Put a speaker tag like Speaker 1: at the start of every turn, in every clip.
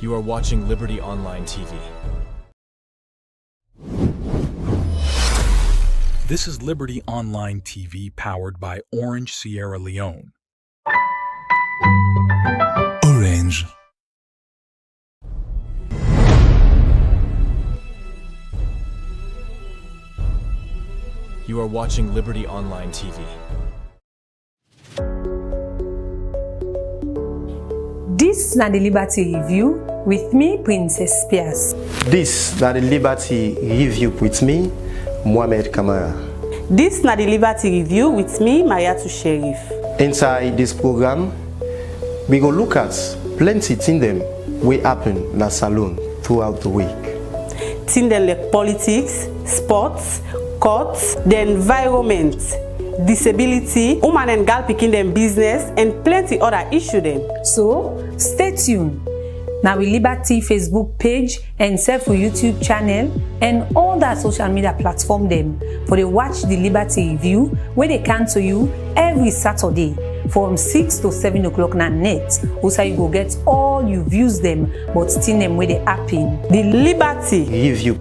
Speaker 1: You are watching Liberty Online TV.
Speaker 2: This is Liberty Online TV powered by Orange Sierra Leone.
Speaker 3: Orange.
Speaker 1: You are watching Liberty Online TV.
Speaker 4: This na the Liberty Review with me, Princess Spears.
Speaker 5: This na the Liberty Review with me, Mohamed Kamara.
Speaker 6: This na the Liberty Review with me, Mayatu Sheriff.
Speaker 5: Inside this program, we go look at plenty things them wey happen na salon throughout the week.
Speaker 6: Things them like politics, sports, courts, the environment, disability, woman and girl picking them business, and plenty other issues them.
Speaker 4: So, stay tuned. Now we Liberty Facebook page and Self YouTube channel and all that social media platform them for they watch the Liberty Review where they come to you every Saturday from 6 to 7 o'clock na net. Also you go get all you views them but still them where they happen.
Speaker 6: The Liberty
Speaker 5: Review.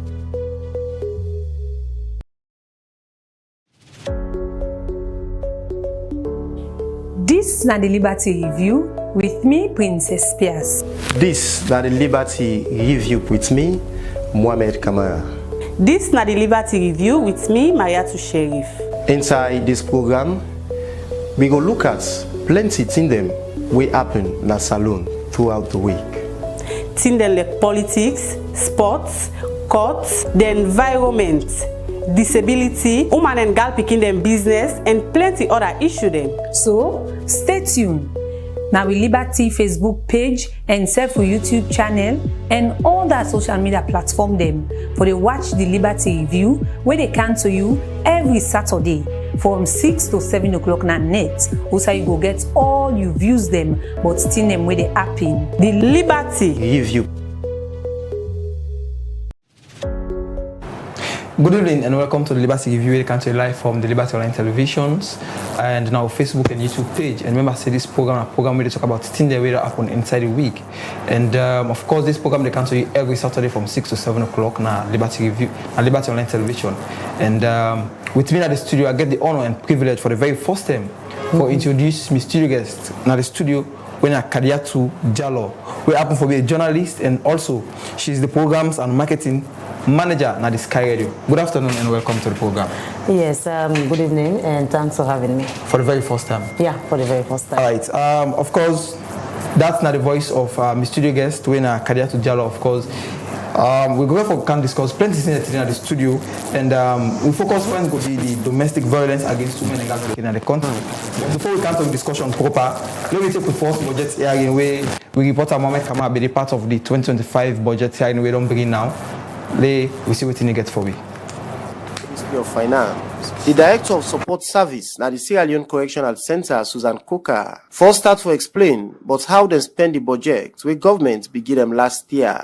Speaker 4: This na the Liberty Review with me, Princess Spears.
Speaker 5: This na the Liberty Review with me, Mohamed Kamara.
Speaker 6: This na the Liberty Review with me, Mayatu Sheriff.
Speaker 5: Inside this program, we go look at plenty things them wey happen na salon throughout the week.
Speaker 6: Things them like politics, sports, courts, the environment, disability, woman and girl picking them business, and plenty other issues them.
Speaker 4: So, stay tuned. Now we Liberty Facebook page and Self YouTube channel and all that social media platform them for they watch the Liberty Review where they come to you every Saturday from 6 to 7 o'clock na net. Also you go get all you views them but still them where they happen.
Speaker 6: The Liberty
Speaker 5: Review.
Speaker 7: Good evening and welcome to the Liberty Review. We come to you live from the Liberty Online Televisions and now Facebook and YouTube page. And remember, say this program, where they talk about things that will happen inside the week. And of course, this program they come to you every Saturday from 6 to 7 o'clock na Liberty Review, na Liberty Online Television. And with me at the studio, I get the honor and privilege for the very first time for introduce my studio guest na the studio when Kadiatu Jallow. We happen to be a journalist and also she's the programs and marketing manager na the Sky Radio. Good afternoon and welcome to the program.
Speaker 8: Yes, good evening and thanks for having me.
Speaker 7: For the very first time.
Speaker 8: Yeah, for the very first time.
Speaker 7: All right. Of course, that's not the voice of my studio guest when Kadiatu Jallow. Of course, we go for can discuss plenty things in the studio and we focus on the domestic violence against women and girls in the country. But before we come to the discussion proper, let me take the first budget hearing where we report a moment come be the part of the 2025 budget hearing we don't begin now. We see what you get for me.
Speaker 5: Ministry of Finance. The Director of Support Service na the Sierra Leone Correctional Center, Susan Coker, first start to explain but how they spend the budget where government began them last year.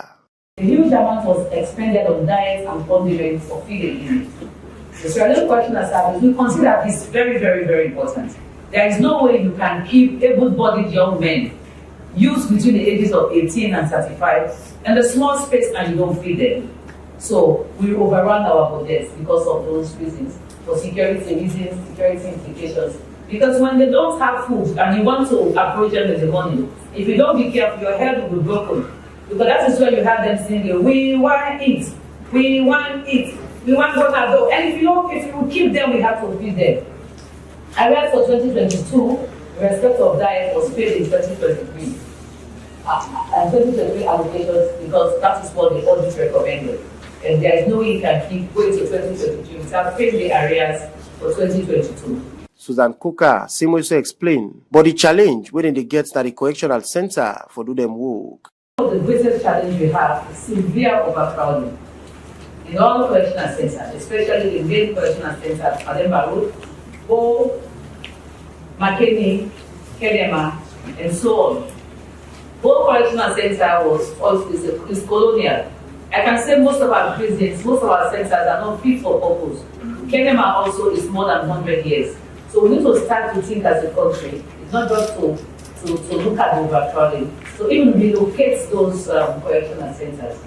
Speaker 9: A huge amount was expended on diet and condiments for feeding units. The Sierra Leone Correctional Service, we consider this very, very, very important. There is no way you can keep able-bodied young men, youths between the ages of 18 and 35, in the small space and you don't feed them. So we overrun our budgets because of those reasons, for security reasons, security implications. Because when they don't have food and you want to approach them with the money, if you don't be careful, your head will be broken. Because that is where you have them singing, we want it, we want it, we want what I do. And if you keep them, we have to feed them. I read for 2022, respect of diet was paid in 2023. And 2023 allocations because that is what the audit recommended. And there is no way you can keep going to 2023 without paying the areas for 2022.
Speaker 5: Susan Coker seamlessly explained, but the challenge when they get to the correctional center for do them work.
Speaker 9: The greatest challenge we have is severe overcrowding in all correctional centers, especially the main correctional centers, Ademba Road, Bo, Makeni, Kedema, and so on. Bo Correctional Center is colonial. I can say most of our prisons, most of our centers are not fit for purpose. Kedema also is more than 100 years. So we need to start to think as a country. It's not just to to look at the virtually. So even relocate those correctional centers.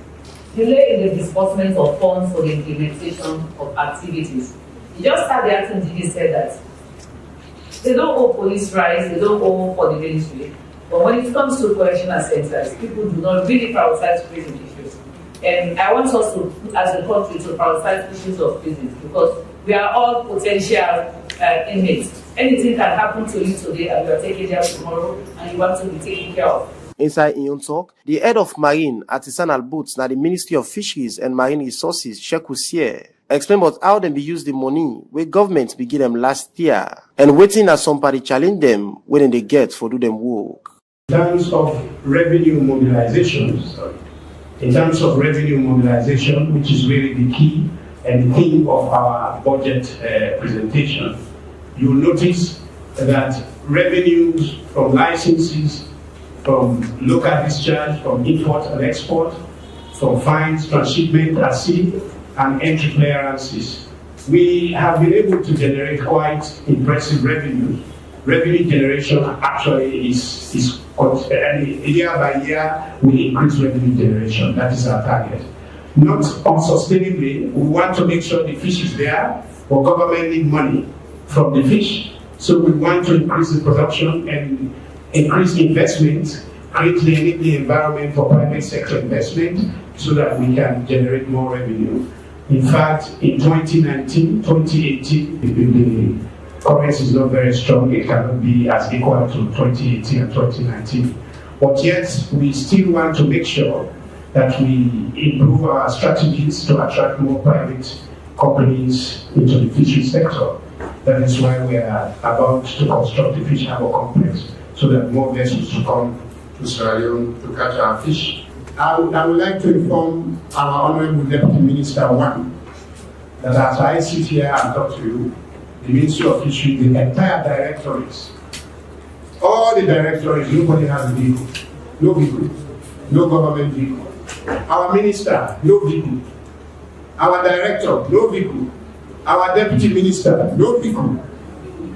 Speaker 9: Delay in the disbursement of funds for the implementation of activities. You just had the acting DG said that they don't owe police rights, they don't owe for the ministry. But when it comes to correctional centers, people do not really prioritize prison issues. And I want us to, as a country, to prioritize issues of prisons because we are all potential inmates. Anything can happen to you today and you are taken there tomorrow and you want to be taken care of.
Speaker 5: Inside Iyon talk, the head of Marine Artisanal Boats na the Ministry of Fisheries and Marine Resources, Sheku Sier, explain about how them be use the money where government be give them last year and waiting as somebody challenge them when they get for do them work.
Speaker 3: In terms of revenue mobilization, which is really the key and the theme of our budget presentation, you will notice that revenues from licenses, from local discharge, from import and export, from fines, transshipment at sea, and entry clearances, we have been able to generate quite impressive revenue. Revenue generation actually is year by year we increase revenue generation. That is our target. Not unsustainably, we want to make sure the fish is there, but government need money from the fish. So we want to increase the production and increase investment, create the environment for private sector investment so that we can generate more revenue. In fact, in 2019, 2018, the currency is not very strong. It cannot be as equal to 2018 and 2019. But yet, we still want to make sure that we improve our strategies to attract more private companies into the fishery sector. That is why we are about to construct the fish harbour complex so that more vessels to come to Sierra Leone to catch our fish. I would like to inform our Honourable Deputy Minister, one, that as I sit here and talk to you, the Ministry of Fisheries, the entire directorates, all the directorates, nobody has a vehicle, no government vehicle. Our minister, no vehicle. Our director, no vehicle. Our deputy minister, no vehicle.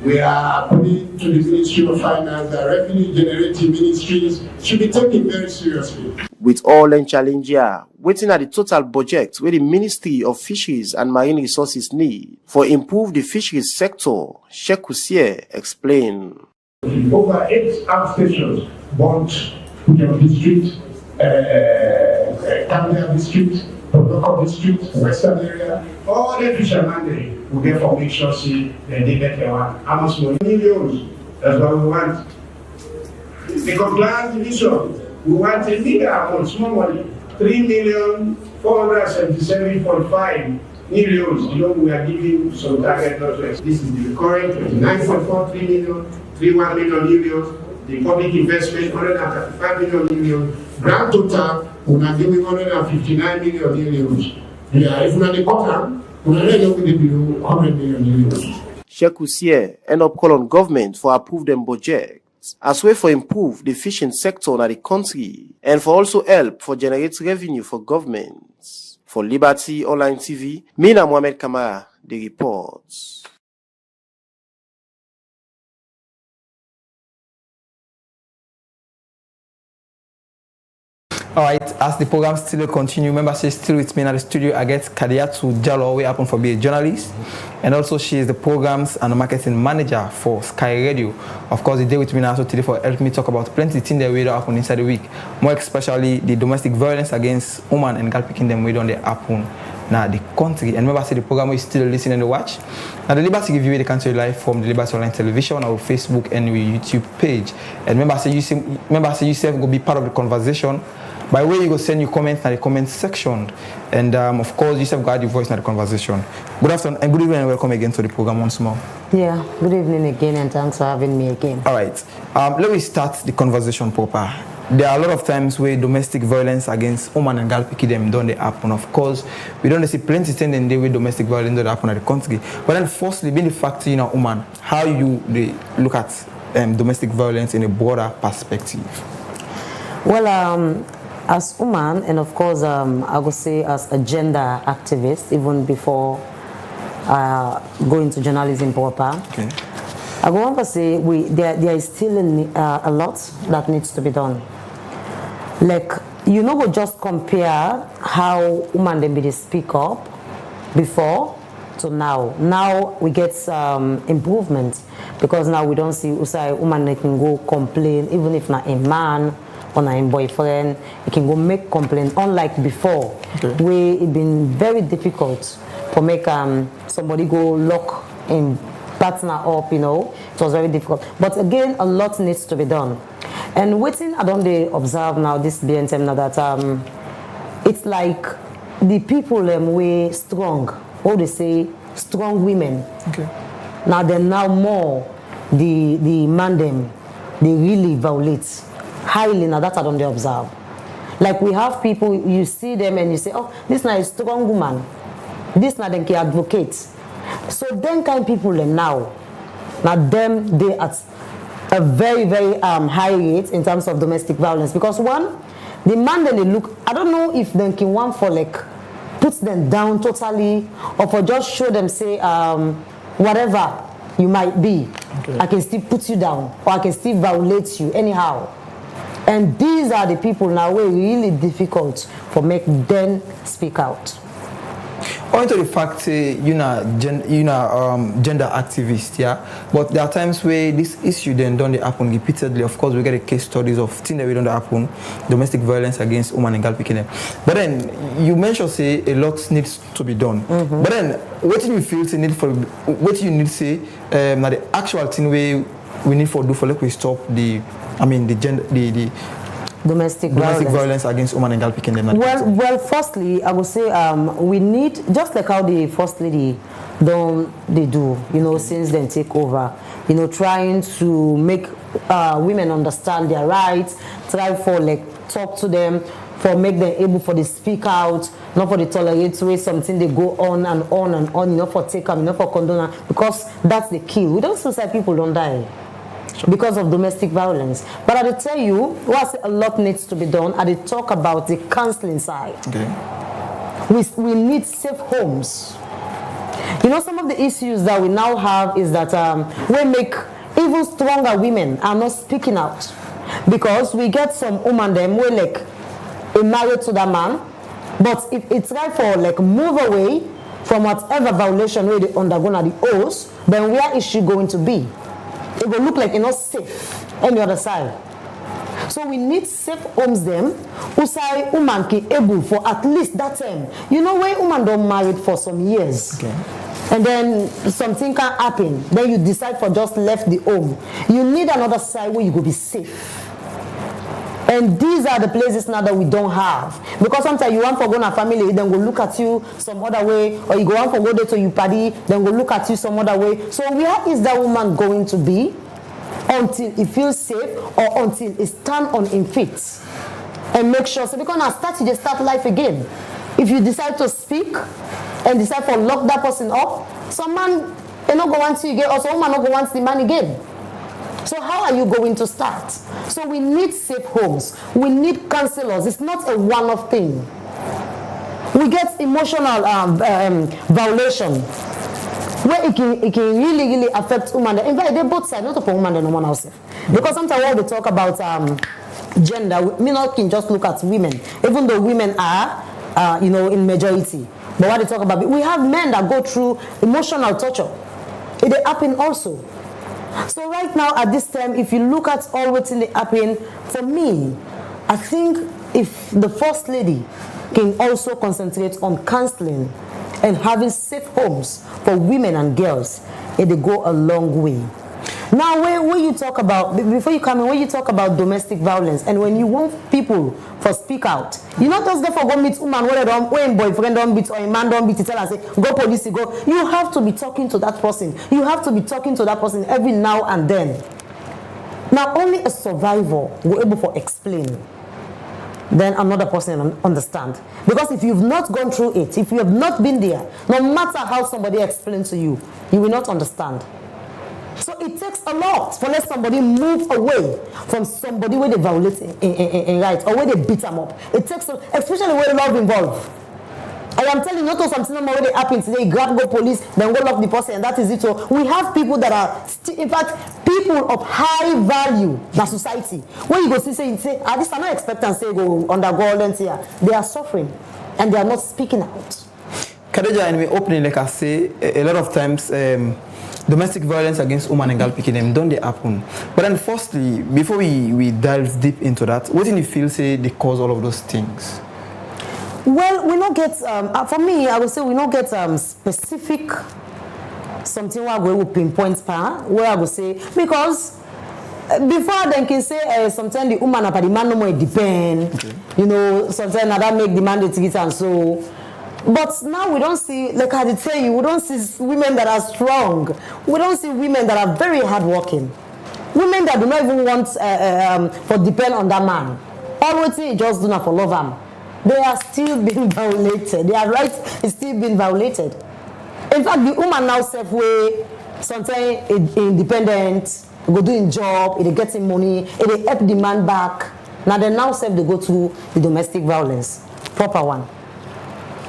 Speaker 3: We are appealing to the Ministry of Finance that revenue generating ministries should be taken very seriously.
Speaker 5: With all and challenge here, waiting at the total budget where the Ministry of Fisheries and Marine Resources need for improve the fisheries sector, Sheku Sier explained.
Speaker 3: Over 8 outstations, Bont, District, Canada District, Protocol District, Western area, all the fishermen will get formation, see they better one. How much money? Millions. That's what we want. The compliance division, we want a bigger amount, small money. 3,477.5 million. You know, we are giving some target projects. This is the current 29.43 million, 31 million. The public investment, 135 million. Grand total, we are giving 159 million. Yeah, if we are the quarter, we are going to give you 100 million.
Speaker 5: Sheku Sier end up call on government for approve them budget as way for improve the fishing sector in the country and for also help for generate revenue for governments. For Liberty Online TV, Mina Mohamed Kamara, the reports.
Speaker 7: Alright, as the program still continue, remember she's still with me in the studio. I get Kadiatu Jallo, we happen for be a journalist, and also she is the programs and marketing manager for Sky Radio. Of course, the day with me now so today for help me talk about plenty of things that we happen inside the week, more especially the domestic violence against women and girl picking them we don't happen now the country. And remember, say the program is still listening and watch. Now the Liberty give you the country live from the Liberty Online Television, our Facebook and our YouTube page. And remember, say yourself will be part of the conversation. By the way, you go send your comments in the comment section. And of course, you have got your voice in the conversation. Good afternoon and good evening and welcome again to the program once more.
Speaker 8: Yeah, good evening again and thanks for having me again.
Speaker 7: All right, let me start the conversation proper. There are a lot of times where domestic violence against women and girl picky them don't happen. Of course, we don't see plenty of things in the way domestic violence don't happen in the country. But then firstly, being the fact, you know, woman, how you look at domestic violence in a broader perspective?
Speaker 8: Well, as woman, and of course, I would say as a gender activist, even before going to journalism proper,
Speaker 7: okay.
Speaker 8: I go on to say there is still a lot that needs to be done. Like, you know, we just compare how women them be they speak up before to now. Now we get improvement because now we don't see usai woman they can go complain even if not a man or not a boyfriend, he can go make complaint. Unlike before, where it been very difficult for make somebody go lock in partner up, you know, it was very difficult. But again, a lot needs to be done. And waiting, I don't observe now this BNTM now that it's like the people way strong. How they say strong women. Okay. Now they're now more the man them they really violate highly. Now that I don't observe. Like we have people you see them and you say, oh, this now is strong woman. This now them can advocate. So then kind of people now them they at a very, very high rate in terms of domestic violence. Because one, the man then they look, I don't know if they can one for like puts them down totally or for just show them say whatever you might be, I can still put you down or I can still violate you anyhow. And these are the people now where really difficult for make them speak out.
Speaker 7: Owing to the fact gender activist, yeah, but there are times where this issue then don't happen repeatedly. Of course, we get a case studies of things that we don't happen, domestic violence against women and girl picking. But then you mentioned say a lot needs to be done. But then what do you feel say need for? What do you need to say? Now the actual thing we need for do for like we stop the
Speaker 8: domestic
Speaker 7: violence against women and girl picking them.
Speaker 8: Well, firstly, I would say we need, just like how the First Lady they do, you know, since then take over, you know, trying to make women understand their rights, try for like talk to them, for make them able for the speak out, not for the tolerate way something they go on and on and on, you know, for take them, you know, for condone, because that's the key. We don't suicide people don't die because of domestic violence. But I tell you, a lot needs to be done. I talk about the counseling side. Okay. We need safe homes. You know, some of the issues that we now have is that we make even stronger women are not speaking out. Because we get some women them who like married to that man, but if it's right for like move away from whatever violation where they undergo at the oaths, then where is she going to be? It will look like you're not safe on the other side. So we need safe homes them who say woman can able for at least that time. You know when woman don't married for some years. Okay. And then something can happen. Then you decide for just left the home. You need another side where you go be safe. And these are the places now that we don't have. Because sometimes you want to go to a family, then go look at you some other way, or you go want to go there to your party, then go look at you some other way. So where is that woman going to be until he feels safe or until he stand on his feet? And make sure, so because now you just start life again. If you decide to speak and decide to lock that person up, some man they not go want you again, or some woman not go want the man again. So how are you going to start? So we need safe homes. We need counselors. It's not a one-off thing. We get emotional violation where it can really, really affect women. In fact, they both sides, not for women and woman else. Because sometimes when we talk about gender, we not can just look at women, even though women are, in majority. But what they talk about, we have men that go through emotional torture. It happen also. So right now at this time, if you look at all what's in the happening, for me, I think if the First Lady can also concentrate on counseling and having safe homes for women and girls, it will go a long way. Now, when you talk about, before you come in, when you talk about domestic violence, and when you want people for speak out, you not just go for go meet woman when boyfriend don't beat or a man don't beat, you tell and say, go police, go. You have to be talking to that person. You have to be talking to that person every now and then. Now, only a survivor will be able to explain. Then another person understand. Because if you've not gone through it, if you have not been there, no matter how somebody explains to you, you will not understand. So it takes a lot for let somebody move away from somebody where they violate in rights or where they beat them up. It takes, especially where love involved. I am telling you, not something more where they happen today, grab go police, then go lock the person, and that is it. So we have people that are in fact people of high value in society. When you go see say, I just cannot expect and say go undergo all them here. They are suffering and they are not speaking out.
Speaker 7: Khadija, in my opening, like I say, a lot of times domestic violence against women and girl picking them don't they happen. But then firstly, before we dive deep into that, what do you feel say they cause all of those things?
Speaker 8: Well, we not get for me, I would say we not get specific something where we will pinpoint where I would say because before then can say sometimes the woman and the man no more depend. Okay. You know, sometimes that make the man to get and so. But now we don't see, like I did tell you, we don't see women that are strong. We don't see women that are very hardworking. Women that do not even want for depend on that man. All what they just do not for love him. They are still being violated. Their rights is still being violated. In fact, the woman now self way sometimes independent, go doing job, they getting money, they help the man back. Now they now self they go through the domestic violence, proper one.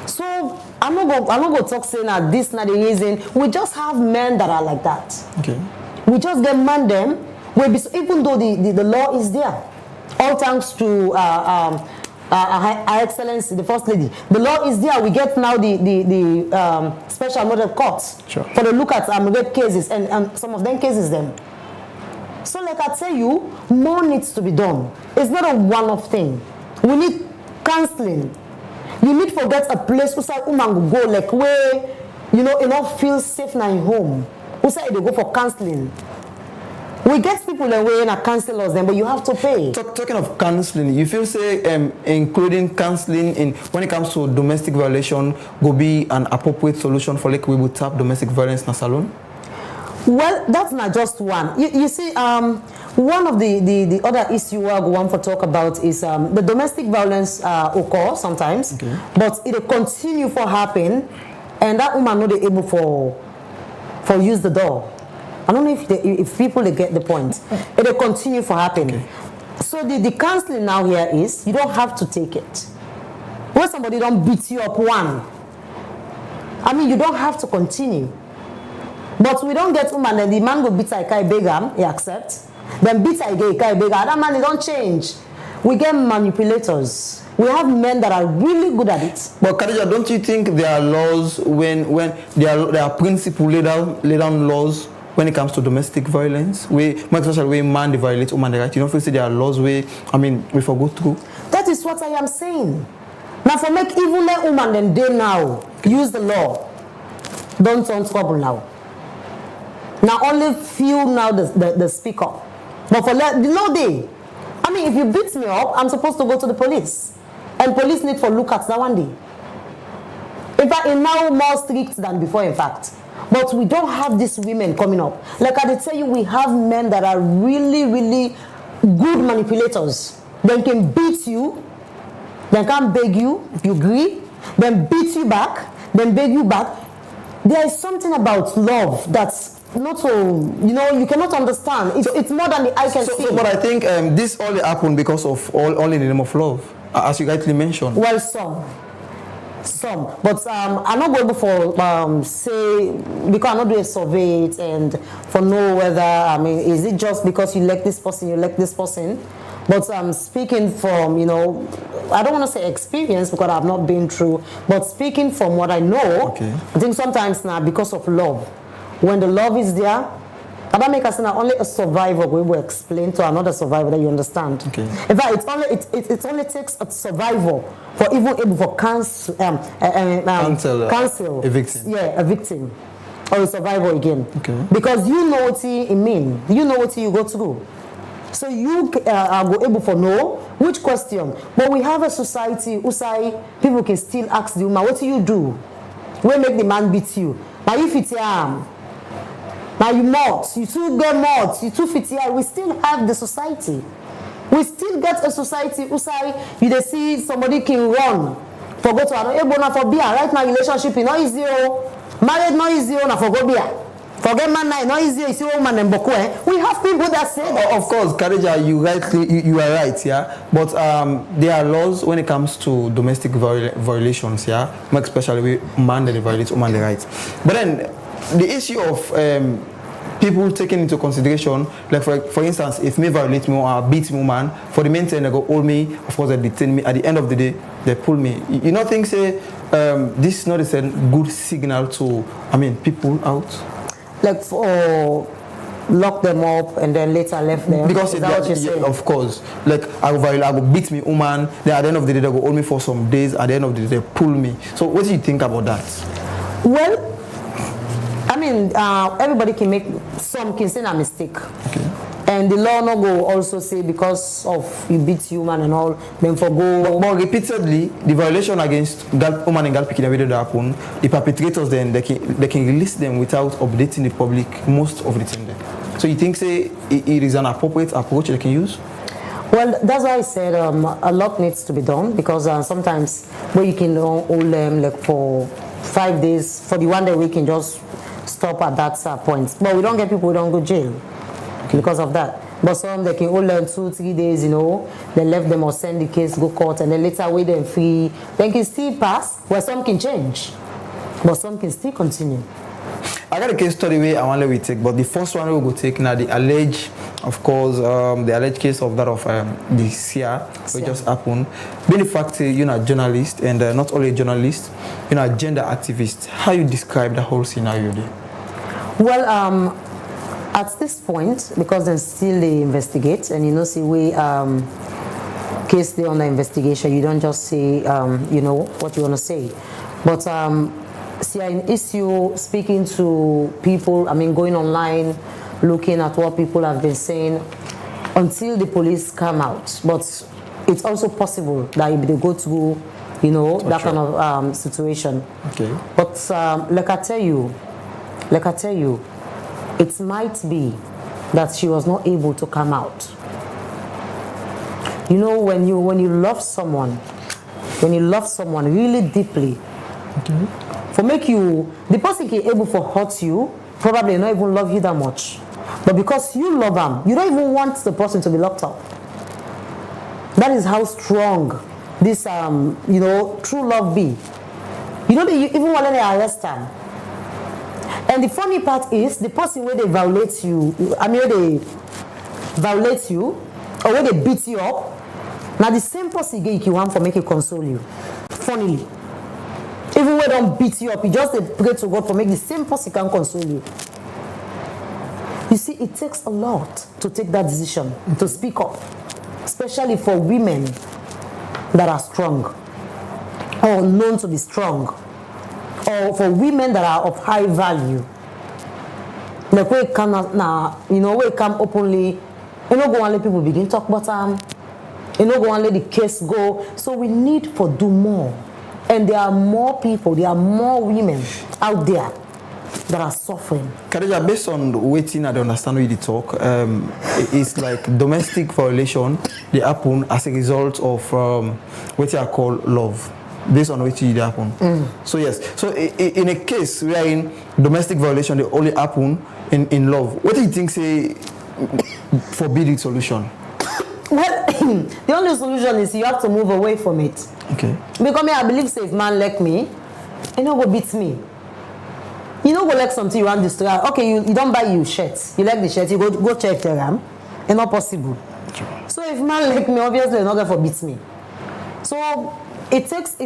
Speaker 8: So I'm not going to talk saying that this not the reason. We just have men that are like that. Okay. We just get man them. Even though the law is there, all thanks to Her Excellency, the First Lady. The law is there. We get now the special model courts for the look at rape cases and some of them cases them. So like I tell you, more needs to be done. It's not a one-off thing. We need counseling. You need to get a place where woman go like where you not feel safe now in home. Who say they go for counseling? We get people that way and counsel us then, but you have to pay.
Speaker 7: Talking of counseling, you feel say including counseling in when it comes to domestic violation will be an appropriate solution for like we would tap domestic violence in a salon?
Speaker 8: Well, that's not just one. You see, one of the other issue I want to talk about is the domestic violence occur sometimes, but it will continue for happen, and that woman not able for use the door. I don't know if people they get the point. It will continue for happen. Okay. So the counseling now here is you don't have to take it. When somebody don't beat you up one, I mean you don't have to continue. But we don't get woman and the man go beat Ikai Begam, he accepts. Then beat Ikai Begam, that man they don't change. We get manipulators. We have men that are really good at it.
Speaker 7: But Khadija, don't you think there are laws when there are principle lay down laws when it comes to domestic violence? Especially when man violates woman right? You don't feel say there are laws where we forgo through?
Speaker 8: That is what I am saying. Now for make even a woman then they now use the law. Don't turn trouble now. Now only few now the speak up. But for the no day. I mean if you beat me up, I'm supposed to go to the police. And police need for look at that one day. In fact, it's now more strict than before, in fact. But we don't have these women coming up. Like I did tell you, we have men that are really, really good manipulators. They can beat you, they can beg you, if you agree, then beat you back, then beg you back. There is something about love that's not so, you cannot understand. It's more than the eye can see.
Speaker 7: But I think this only happened because of all in the name of love, as you rightly mentioned.
Speaker 8: Well, some, but I'm not going for say because I'm not doing a survey and for know whether is it just because you like this person, but I'm speaking from I don't want to say experience because I've not been through, but speaking from what I know, I think sometimes now because of love, when the love is there. That make us now only a survivor we will explain to another survivor that you understand. Okay. In fact, it only takes a survivor for even able for counsel
Speaker 7: a victim.
Speaker 8: Yeah, a victim or a survivor again. Okay. Because you know what it mean. You know what you go through. So you are able to know which question. But we have a society who say people can still ask the woman, what do you do? We make the man beat you. Now if it's now you mouth, you too get mouth, you too fit here. We still have the society. We still get a society who say you see somebody can run for go to another for beer. Right now relationship is not easy. Marriage not easy na for go beer. Forget man now, not easy. You see woman and boku. We have people that say that.
Speaker 7: Of course, Khadija, you are right, yeah. But there are laws when it comes to domestic violations, yeah. More especially with man that violates woman rights. But then the issue of people taking into consideration, like for instance, if me violate me or beat me man, for the main thing they go hold me, of course they detain me. At the end of the day, they pull me. You know, think say this is not a good signal to people out.
Speaker 8: Like for lock them up and then later left them.
Speaker 7: Because of course, like I go beat me woman, then at the end of the day they go hold me for some days, at the end of the day they pull me. So what do you think about that?
Speaker 8: Well, everybody can make, some can say a mistake.
Speaker 7: Okay.
Speaker 8: And the law no go also say because of you beat human and all, then for go.
Speaker 7: But repeatedly, the violation against woman and girl picking that happen, the perpetrators then they can release them without updating the public most of the time. Then. So you think say it is an appropriate approach they can use?
Speaker 8: Well, that's why I said a lot needs to be done, because sometimes where you can hold them like for 5 days, for the 1 day we can just stop at that point. But we don't get people who don't go jail because of that. But some they can hold them 2-3 days, they left them or send the case, go court, and then later wait them free. They can still pass, where some can change, but some can still continue.
Speaker 7: I got a case study where I want to take, but the first one we will take now the alleged, of course, the alleged case of that of the SIA, which just happened. Being the fact you're a journalist, and not only a journalist, you're a gender activist. How you describe the whole scenario there?
Speaker 8: Well, at this point, because then still they investigate, and see we case they under investigation, you don't just say what you want to say, but see an issue speaking to people, going online, looking at what people have been saying until the police come out. But it's also possible that if they go through, that kind of situation.
Speaker 7: Okay.
Speaker 8: But like I tell you, it might be that she was not able to come out. When you love someone really deeply,
Speaker 7: okay,
Speaker 8: for make you, the person can able for hurt you, probably not even love you that much. But because you love them, you don't even want the person to be locked up. That is how strong this, true love be. You even want to arrest them. And the funny part is, the person where they violate you, where they violate you, or where they beat you up, now the same person you want for make you console you. Funnily. Even when they don't beat you up, you just pray to God for make the same person can console you. You see, it takes a lot to take that decision, to speak up, especially for women that are strong, or known to be strong, or for women that are of high value. Like we come now, we come openly, go and let people begin talk about them, go and let the case go. So we need to do more. And there are more people, there are more women out there that are suffering.
Speaker 7: Khadija, based on waiting, I don't understand what you talk. It's like domestic violation, they happen as a result of what I call love. Based on what it happen. So yes. So in a case wherein domestic violation they only happen in love, what do you think say forbid the solution?
Speaker 8: Well, the only solution is you have to move away from it.
Speaker 7: Okay.
Speaker 8: Because I believe say if man like me, you go beat me. You go like something you want destroy. Okay, you don't buy you shirts. You like the shirt, you go check Telegram. It's not possible. Okay. So if man like me, obviously they're not going to beat me. So it takes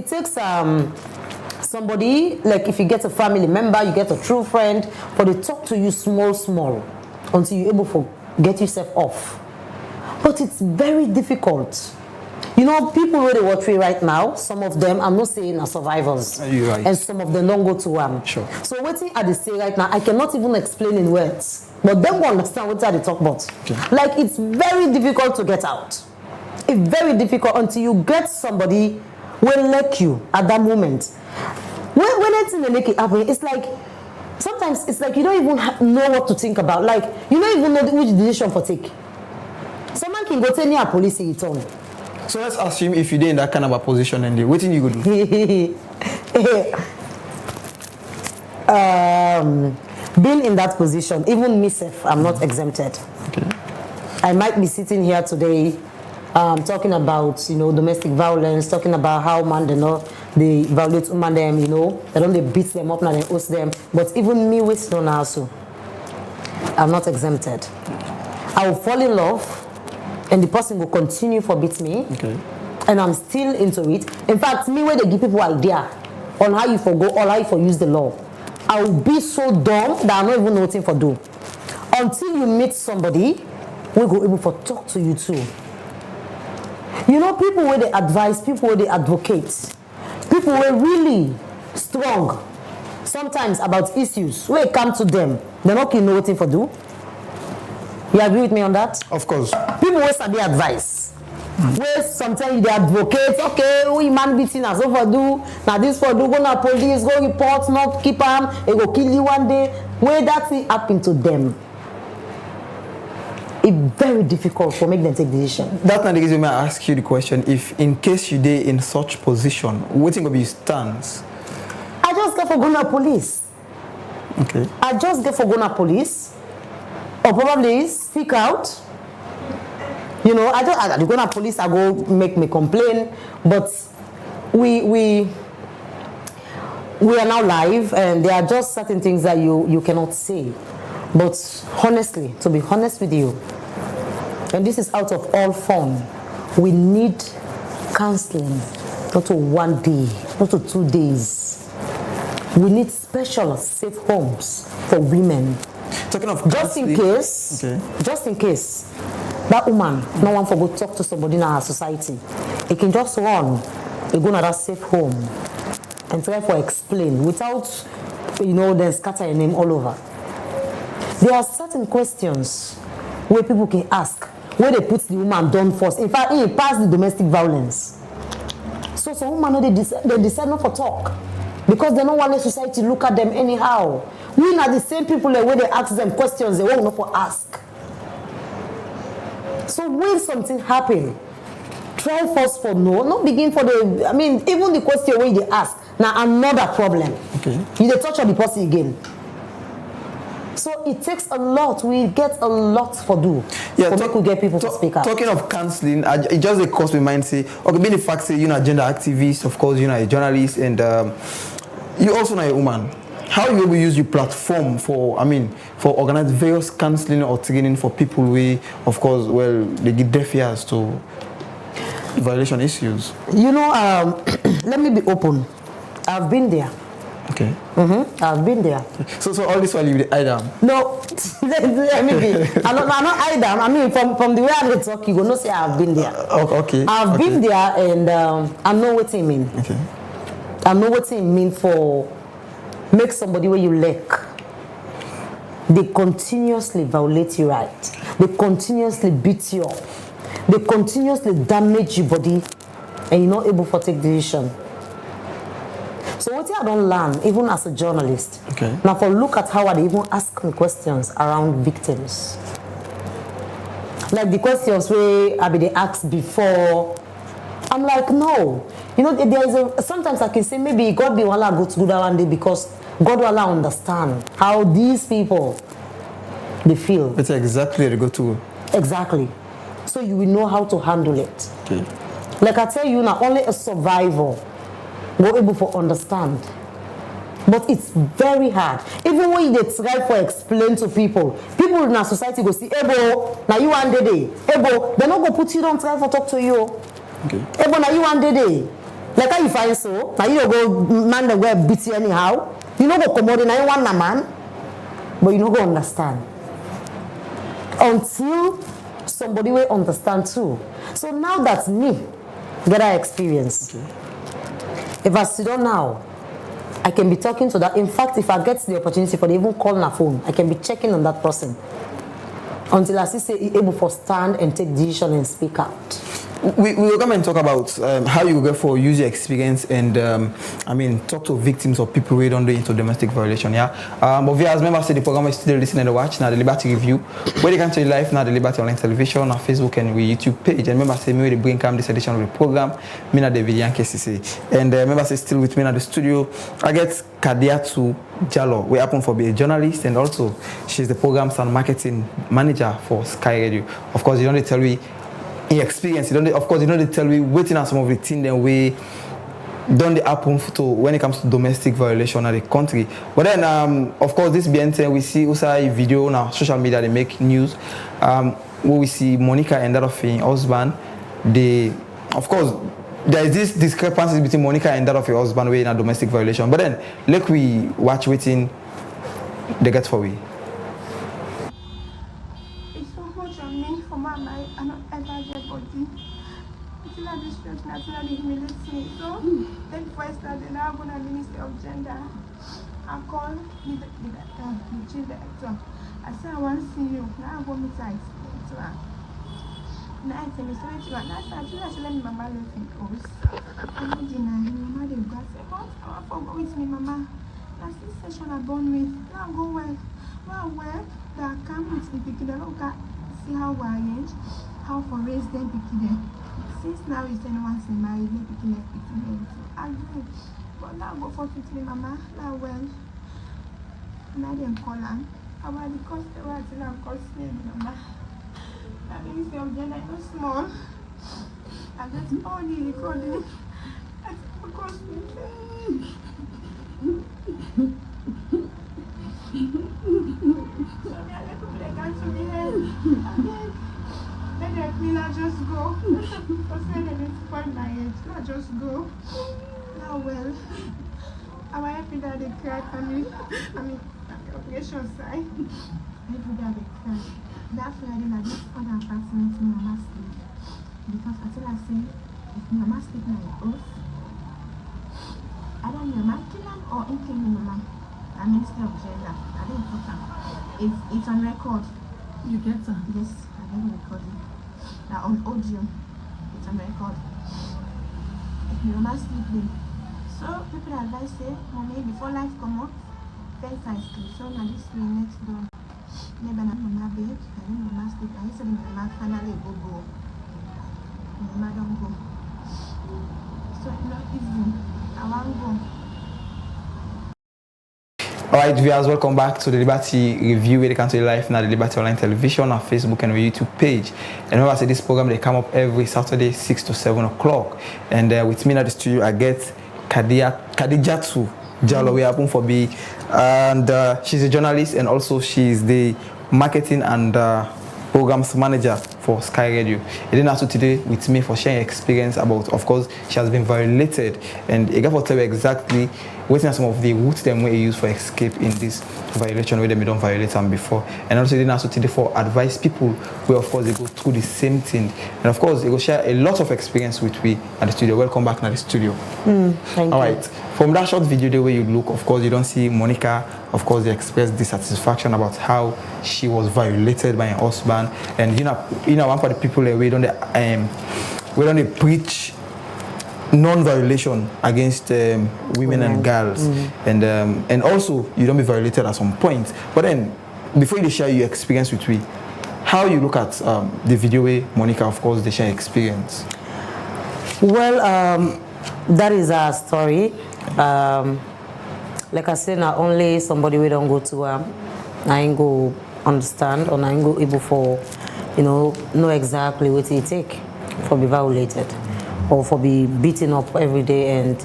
Speaker 8: somebody, like if you get a family member, you get a true friend, but they talk to you small until you're able to get yourself off. But it's very difficult. People who they watch me right now, some of them, I'm not saying are survivors.
Speaker 7: You're right.
Speaker 8: And some of them don't go to
Speaker 7: Sure.
Speaker 8: So what I say right now, I cannot even explain in words. But them will understand what they talk about.
Speaker 7: Okay.
Speaker 8: Like it's very difficult to get out. It's very difficult until you get somebody will like you at that moment. When it's in the naked happen, it's like sometimes it's like you don't even know what to think about. Like you don't even know which decision to take. Someone can go tell me a police in return.
Speaker 7: So let's assume if you're in that kind of a position and what do you do?
Speaker 8: being in that position, even myself, I'm not exempted.
Speaker 7: Okay.
Speaker 8: I might be sitting here today talking about, domestic violence, talking about how man, they violate women, them, they beat them up, now they host them. But even me with no also, I'm not exempted. I will fall in love, and the person will continue to beat me,
Speaker 7: Okay.
Speaker 8: and I'm still into it. In fact, me where they give people idea on how you forgo or how you for use the law, I will be so dumb that I'm not even know what for do. Until you meet somebody, we go able to talk to you too. People where they advise, people where they advocate, people where really strong sometimes about issues, where it come to them, they're not know what for do. You agree with me on that?
Speaker 7: Of course.
Speaker 8: People where study advice. Where sometimes they advocate, okay, we man beating us over do, now this for do, go na police, go report, not keep them, it go kill you one day. Where that thing happen to them, it's very difficult for make them take decision.
Speaker 7: That's not the reason I ask you the question. If in case you dey in such position, what think of your stance?
Speaker 8: I just get for go na police.
Speaker 7: Okay.
Speaker 8: I just get for go na police, or probably speak out. I go na police, I go make me complain, but we are now live, and there are just certain things that you cannot say. But honestly, to be honest with you, and this is out of all fun, we need counseling, not to 1 day, not to 2 days. We need special safe homes for women.
Speaker 7: Talking of
Speaker 8: just in case, that woman, no one for go talk to somebody in our society, it can just run, they go to that safe home and try to explain without, then scatter your name all over. There are certain questions where people can ask, where they put the woman down first. In fact, it pass the domestic violence. So some women, they decide not to talk because they don't want the society to look at them anyhow. We are the same people where they ask them questions they won't know for ask. So when something happen, try first for no, not begin for even the question where they ask, now another problem.
Speaker 7: Okay.
Speaker 8: You dey touch on the person again. So it takes a lot. We get a lot for do.
Speaker 7: Yeah,
Speaker 8: make we get people to speak out.
Speaker 7: Talking of counseling, it just a cost me mind say, okay, being the fact say gender activist, of course, a journalist, and you also a woman. How you will use your platform for organize various counseling or training for people who, of course, they get deaf ears to violation issues?
Speaker 8: Let me be open. I've been there.
Speaker 7: Okay.
Speaker 8: I've been there.
Speaker 7: So all this while you eye down?
Speaker 8: No, let me be. I'm not eye down. From the way I talk, you go no say I've been there.
Speaker 7: Okay.
Speaker 8: I've been there, and I know what it mean.
Speaker 7: Okay.
Speaker 8: I know what it mean for make somebody where you lack. They continuously violate your right. They continuously beat you up. They continuously damage your body, and you're not able to take decision. So what I don't learn, even as a journalist,
Speaker 7: okay.
Speaker 8: Now for look at how I even ask me questions around victims. Like the questions where I be they asked before, I'm like, no. There is sometimes I can say maybe God be wala go to that one day because God will understand how these people they feel.
Speaker 7: It's exactly the go-to.
Speaker 8: Exactly. So you will know how to handle it.
Speaker 7: Okay.
Speaker 8: Like I tell you now, only a survivor will able to understand. But it's very hard. Even when they try to explain to people in our society go see, Ebo, now you one day. Ebo, they're not going to put you down try to talk to you.
Speaker 7: Okay.
Speaker 8: Ebo, now you one day. Like how you find so, now you don't go man the way beat you anyhow. You don't go commode, now you want a man. But you don't go understand. Until somebody will understand too. So now that's me, get that experience.
Speaker 7: Okay.
Speaker 8: If I sit down now, I can be talking to that. In fact, if I get the opportunity for even calling a phone, I can be checking on that person until I see say able to stand and take decision and speak out.
Speaker 7: we will come and talk about how you get for user experience and talk to victims or people who don't do into domestic violation. Yeah. But as members say the program is still listening and watch now the Liberty Review. Where they can tell you live now the Liberty Online Television, our Facebook and we YouTube page. And members say me they bring come this edition of the program. Me na David and KCC. And members say still with me in the studio. I get Kadiatu Jallow. We happen for be a journalist and also she's the programs and marketing manager for Sky Radio. Of course, you don't tell me in experience. You don't tell me waiting on some of the things that we don't happen to when it comes to domestic violation in the country. But then, of course, this BNT we see also a video on social media. They make news. Where we see Monica and that of her husband. Of course, there is this discrepancy between Monica and that of her husband way in a domestic violation. But then, like we watch waiting, they get for we.
Speaker 10: It's so much on me for my life. I don't ever get body. Until I distress me, until I humiliate me. So, then before I started, now I'm going to Ministry of Gender. I called the chief director. I said, I want to see you. Now I'm going to meet her. Now I tell me, so it's right. Now I said, let me mama live in house. I don't deny him. Mama, they go. I said, what? I want to go with me, mama. That's this session I born with. Now go well. Well, that come with the picture. Look at, see how we arrange, how for raise them picture. Since now is anyone say married, they picture picture. I agree. But now go for picture, mama. Now well. Now they call her. How about the cost? What is now cost me, mama? That means the agenda is not small. I just all the recording. That's because me. Sorry, I let people like to me head. Then they clean, I just go. Because when they spoil my head, I just go. Now well, I'm happy that they cried for me. I mean, the operation side. Happy that they cried. That's why I did like this other apartment in Mama sleep. Because until I say, if Mama sleep in my house, I don't know, Mama kill him or in kill Mama. I'm Minister of Gender. I didn't put him. It's on record. You get her? Yes, I didn't record it. Now on audio, it's on record. If Mama sleep in. So people advise say, Mommy, before life come up, then I sleep. So now this way next door. Maybe I'm Mama bed, I don't know Mama sleep. I said Mama finally go. Mama don't go. So it's not easy. I want to go.
Speaker 7: Alright, viewers, welcome back to the Liberty Review where they come to live now the Liberty Online Television, our Facebook and our YouTube page. And remember I say this program they come up every Saturday 6 to 7 o'clock. And with me at the studio I get Kadijatu Jallow. We happen for B, and she's a journalist and also she's the marketing and programs manager for Sky Radio. It didn't have to today with me for sharing experience about, of course, she has been violated, and I got to tell you exactly what are some of the routes them we use for escape in this violation where they don't violate them before. And also didn't have to today for advise people where of course they go through the same thing. And of course they will share a lot of experience with we at the studio. Welcome back to the studio.
Speaker 8: Thank
Speaker 7: All
Speaker 8: you.
Speaker 7: right. From that short video the way you look, of course you don't see Monica. Of course they express dissatisfaction about how she was violated by her husband. And you know one for the people we don't preach non-violation against women and girls, and also you don't be violated at some point. But then before you share your experience with me, how you look at the video where Monica, of course, they share experience?
Speaker 8: Well, that is our story. Like I said, not only somebody we don't go to I ain't go understand or I ain't go able for know exactly what it take for be violated or for be beaten up every day, and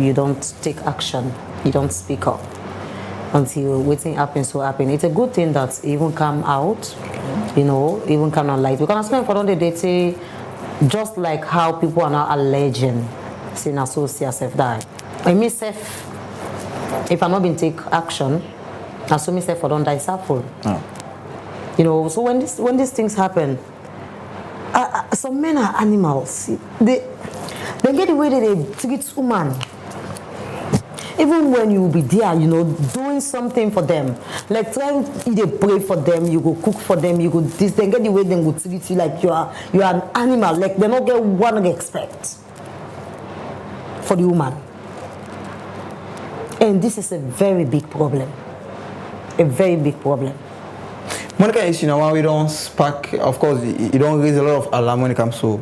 Speaker 8: you don't take action, you don't speak up until waiting happens to happen. It's a good thing that even come out, even come on light. Because I'm for the day, just like how people are now alleging, saying associate self die. I mean, self, if I'm not been take action, assume myself for don't die suffering. So when these things happen, some men are animals. They get the way that they treat woman. even when you will be there, doing something for them, like trying to pray for them, you go cook for them, you go this, then get the way they go treat you like you are an animal, like they don't get one respect for the woman. And this is a very big problem. A very big problem.
Speaker 7: Monica, why we don't spark, of course, you don't raise a lot of alarm when it comes to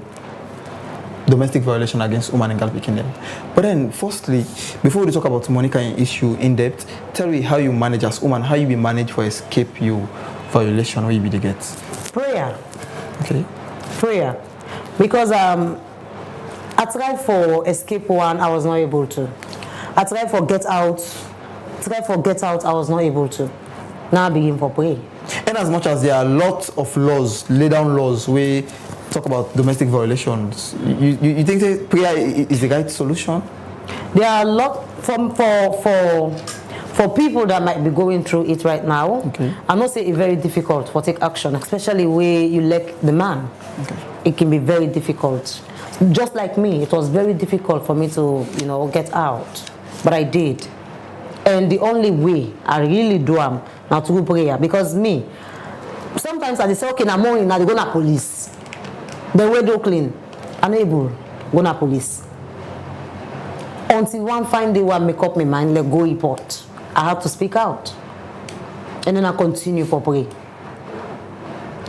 Speaker 7: domestic violation against women and girl picking them. But then, firstly, before we talk about Monica issue in depth, tell me how you manage as woman, how you be managed for escape you violation, where you be the get?
Speaker 8: Prayer.
Speaker 7: Okay.
Speaker 8: Prayer. Because I tried for escape one, I was not able to. I tried for get out, I was not able to. Now I begin for pray.
Speaker 7: And as much as there are lots of laws, lay down laws, we talk about domestic violations, you think that prayer is the right solution?
Speaker 8: There are a lot for people that might be going through it right now.
Speaker 7: Okay.
Speaker 8: I must say it's very difficult to take action, especially where you lack the man.
Speaker 7: Okay.
Speaker 8: It can be very difficult. Just like me, it was very difficult for me to, get out. But I did. And the only way I really do am now through prayer. Because me, sometimes I say, okay, in the morning, I go to police. Then we do clean. Unable, go to police. Until one fine day one make up my mind, let go report. I have to speak out. And then I continue for pray.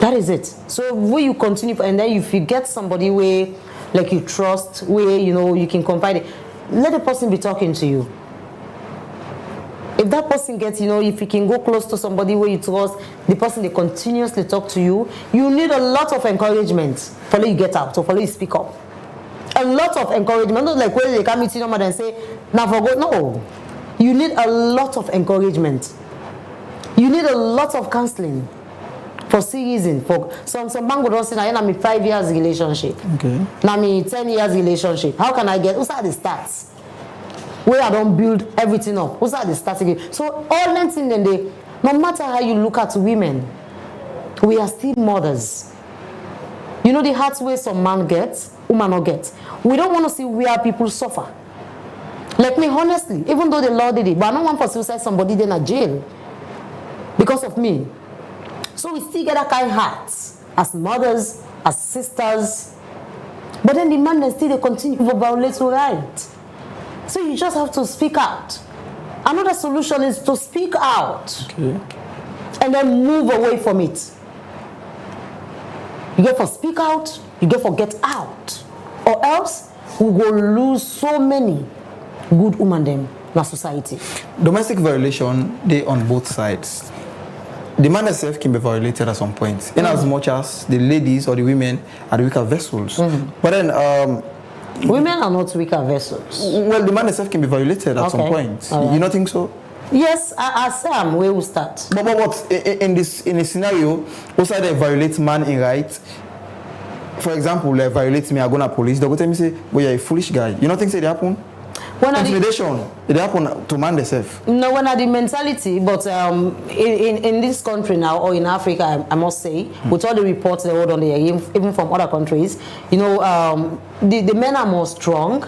Speaker 8: That is it. So where you continue, and then if you get somebody where like you trust, where you can confide it, let the person be talking to you. If that person gets, if you can go close to somebody where you trust, the person they continuously talk to you, you need a lot of encouragement for you get out, or for you speak up. A lot of encouragement, not like when they come meet you and say, now for God. No. You need a lot of encouragement. You need a lot of counseling. For reason, for some man go don't say, I'm in 5 years relationship.
Speaker 7: Okay.
Speaker 8: Now I'm in 10 years relationship. How can I get? Who's at the stats? Where I don't build everything up. Who's at the stats again? So all that thing then they, no matter how you look at women, we are still mothers. The hard way some man gets, woman not gets. We don't want to see where people suffer. Like me, honestly, even though the law did it, but I don't want for suicide somebody then in jail because of me. So we still get that kind of hearts as mothers, as sisters. But then the man then still they continue to violate your right. So you just have to speak out. Another solution is to speak out.
Speaker 7: Okay.
Speaker 8: And then move away from it. You get for speak out, you get for get out. Or else we will lose so many good women them in our society.
Speaker 7: Domestic violation, they on both sides. The man itself can be violated at some point, in as much as the ladies or the women are the weaker vessels. But then,
Speaker 8: women are not weaker vessels.
Speaker 7: Well, the man itself can be violated at some point.
Speaker 8: Right.
Speaker 7: You don't think so?
Speaker 8: Yes, I say I'm where we start.
Speaker 7: But in a scenario, also they violate man in right. For example, they violate me, I go to police. They go tell me say, "Well, you're a foolish guy." You don't think say they happen? Intimidation, it happen to man themselves.
Speaker 8: No, when I the mentality, but in this country now or in Africa, I must say, with all the reports they hold on there, even from other countries, the men are more strong.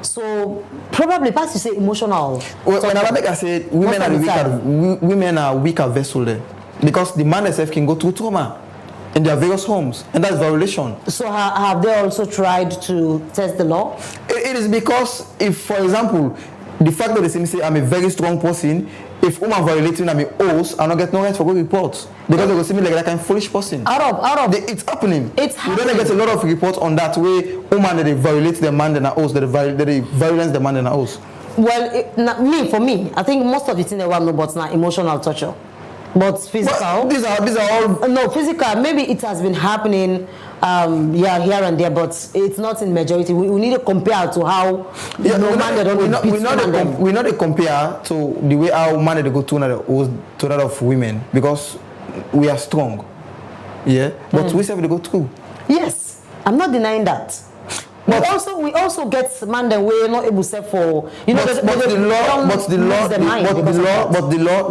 Speaker 8: So probably, perhaps you say emotional.
Speaker 7: When I say women are weaker vessel there, because the man itself can go through trauma in their various homes, and that's violation. So
Speaker 8: have they also tried to test the law?
Speaker 7: It is because if, for example, the fact that they say I'm a very strong person, if woman violates me, I'm a host, I don't get no right for good reports because they will see me like that kind of foolish person. It's happening. It's happening. We don't get a lot of reports on that way. Woman they violate the man and a host, they violence the man and a host.
Speaker 8: Well, for me, I think most of the things they want to know about now emotional torture. But physical.
Speaker 7: Well, these are all.
Speaker 8: No, physical. Maybe it has been happening, here and there, but it's not in majority. We need to compare to how
Speaker 7: we not compare to the way our man they go to that of women because we are strong. Yeah, but we say they go through.
Speaker 8: Yes, I'm not denying that. But we also get man that we're not able to say for the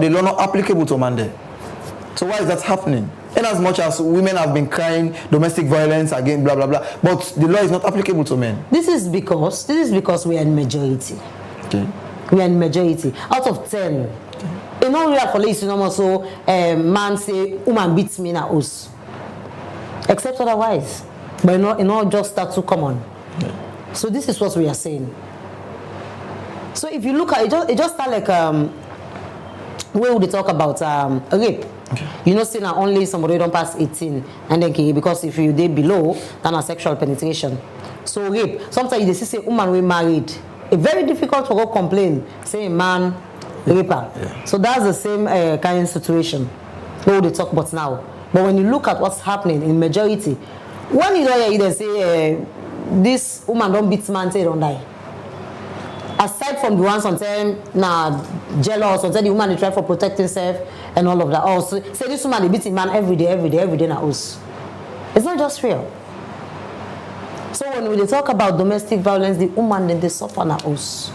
Speaker 8: law not applicable to man there. So why is that happening?
Speaker 7: In as much as women have been crying domestic violence again, blah blah blah, but the law is not applicable to men.
Speaker 8: This is because we are in majority.
Speaker 7: Okay.
Speaker 8: We are in majority. Out of 10, in all real police, you know, so man say, woman beats me na us. Except otherwise. But you know, just start to come on. Yeah. So this is what we are saying. So if you look at it, it just start like where would they talk about rape? Okay. You know, say now only somebody don't pass 18 and then because if you they below, then a sexual penetration. So rape. Sometimes they say woman we married. It's very difficult to go complain, say man raper. Yeah. So that's the same kind of situation. What would they talk about now? But when you look at what's happening in majority, when you don't either say this woman don't beat man, say don't die. Aside from the ones sometimes jealous, sometimes the woman they try for protecting herself and all of that. Also, say this woman they beating man every day na us. It's not just real. So when we talk about domestic violence, the woman then they suffer na us.